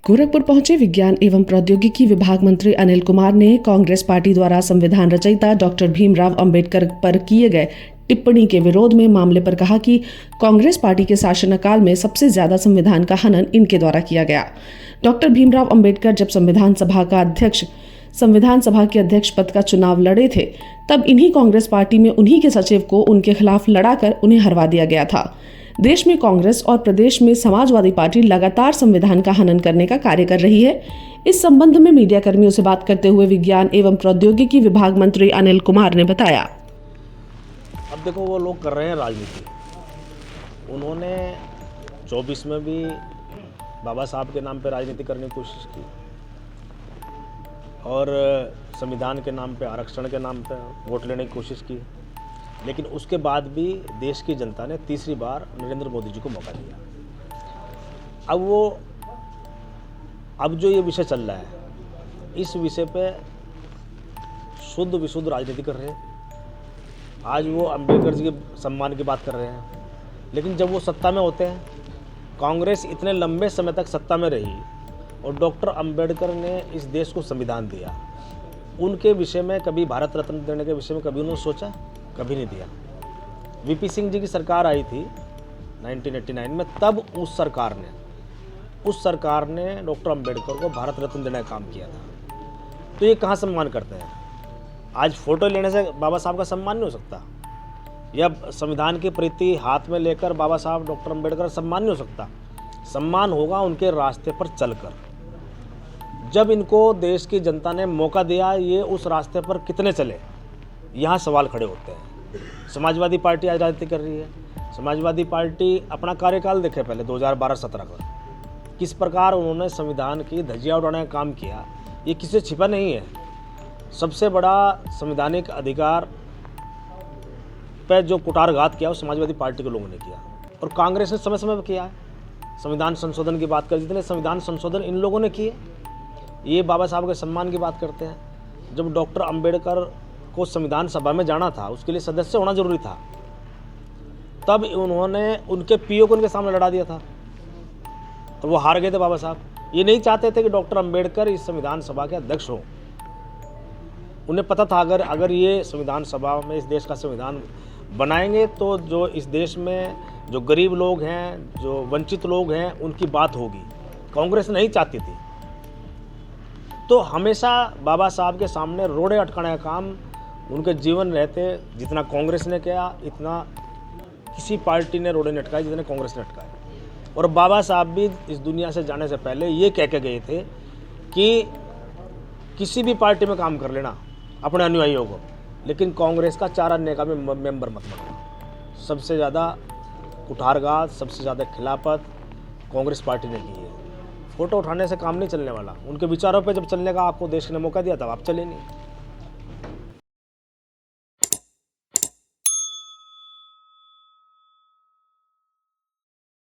गोरखपुर पहुंचे विज्ञान एवं प्रौद्योगिकी विभाग मंत्री अनिल कुमार ने कांग्रेस पार्टी द्वारा संविधान रचयिता डॉक्टर भीमराव अंबेडकर पर किए गए टिप्पणी के विरोध में मामले पर कहा कि कांग्रेस पार्टी के शासनकाल में सबसे ज्यादा संविधान का हनन इनके द्वारा किया गया। डॉक्टर भीमराव अंबेडकर जब संविधान सभा के अध्यक्ष पद का चुनाव लड़े थे, तब इन्हीं कांग्रेस पार्टी में उन्हीं के सचिव को उनके खिलाफ लड़ाकर उन्हें हरवा दिया गया था। देश में कांग्रेस और प्रदेश में समाजवादी पार्टी लगातार संविधान का हनन करने का कार्य कर रही है। इस संबंध में मीडिया कर्मियों से बात करते हुए विज्ञान एवं प्रौद्योगिकी विभाग मंत्री अनिल कुमार ने बताया। अब देखो, वो लोग कर रहे हैं राजनीति। उन्होंने 24 में भी बाबा साहब के नाम पे राजनीति करने की कोशिश की और संविधान के नाम पे, आरक्षण के नाम पे वोट लेने की कोशिश की, लेकिन उसके बाद भी देश की जनता ने तीसरी बार नरेंद्र मोदी जी को मौका दिया। अब जो ये विषय चल रहा है, इस विषय पे शुद्ध विशुद्ध राजनीति कर रहे हैं। आज वो अंबेडकर जी के सम्मान की बात कर रहे हैं, लेकिन जब वो सत्ता में होते हैं, कांग्रेस इतने लंबे समय तक सत्ता में रही और डॉक्टर अंबेडकर ने इस देश को संविधान दिया, उनके विषय में कभी भारत रत्न देने के विषय में कभी उन्होंने सोचा? कभी नहीं दिया। वीपी सिंह जी की सरकार आई थी 1989 में, तब उस सरकार ने डॉक्टर अंबेडकर को भारत रत्न देने का काम किया था। तो ये कहाँ सम्मान करते हैं? आज फोटो लेने से बाबा साहब का सम्मान नहीं हो सकता, या संविधान की प्रति हाथ में लेकर बाबा साहब डॉक्टर अंबेडकर का सम्मान नहीं हो सकता। सम्मान होगा उनके रास्ते पर चलकर। जब इनको देश की जनता ने मौका दिया, ये उस रास्ते पर कितने चले, यहाँ सवाल खड़े होते हैं। समाजवादी पार्टी आज राजनीति कर रही है। समाजवादी पार्टी अपना कार्यकाल देखे पहले 2012-17 का, किस प्रकार उन्होंने संविधान की धज्जियाँ उड़ाने का काम किया, ये किसी से छिपा नहीं है। सबसे बड़ा संवैधानिक अधिकार पे जो कुठारघात किया वो समाजवादी पार्टी के लोगों ने किया, और कांग्रेस ने समय समय पर किया है। संविधान संशोधन की बात कर, जितने संविधान संशोधन इन लोगों ने किए। ये बाबा साहब के सम्मान की बात करते हैं। जब डॉक्टर अंबेडकर को संविधान सभा में जाना था, उसके लिए सदस्य होना जरूरी था, तब उन्होंने उनके पीओ को उनके सामने लड़ा दिया था, तो वो हार गए थे बाबा साहब। ये नहीं चाहते थे कि डॉक्टर अंबेडकर इस संविधान सभा के अध्यक्ष हों। उन्हें पता था अगर ये संविधान सभा में इस देश का संविधान बनाएंगे तो जो इस देश में जो गरीब लोग हैं, जो वंचित लोग हैं, उनकी बात होगी। कांग्रेस नहीं चाहती थी। तो हमेशा बाबा साहब के सामने रोड़े अटकाने का काम उनके जीवन रहते जितना कांग्रेस ने किया, इतना किसी पार्टी ने रोड़े नहीं अटकाए जितने कांग्रेस ने अटकाए। और बाबा साहब भी इस दुनिया से जाने से पहले ये कह के गए थे कि किसी भी पार्टी में काम कर लेना अपने अनुयायियों को, लेकिन कांग्रेस का 4 अन्य का मेंबर मत बनना। सबसे ज़्यादा कुठारघात, सबसे ज़्यादा खिलाफत कांग्रेस पार्टी ने की है। फोटो उठाने से काम नहीं चलने वाला। उनके विचारों पे जब चलने का आपको देश ने मौका दिया, तब आप चले नहीं।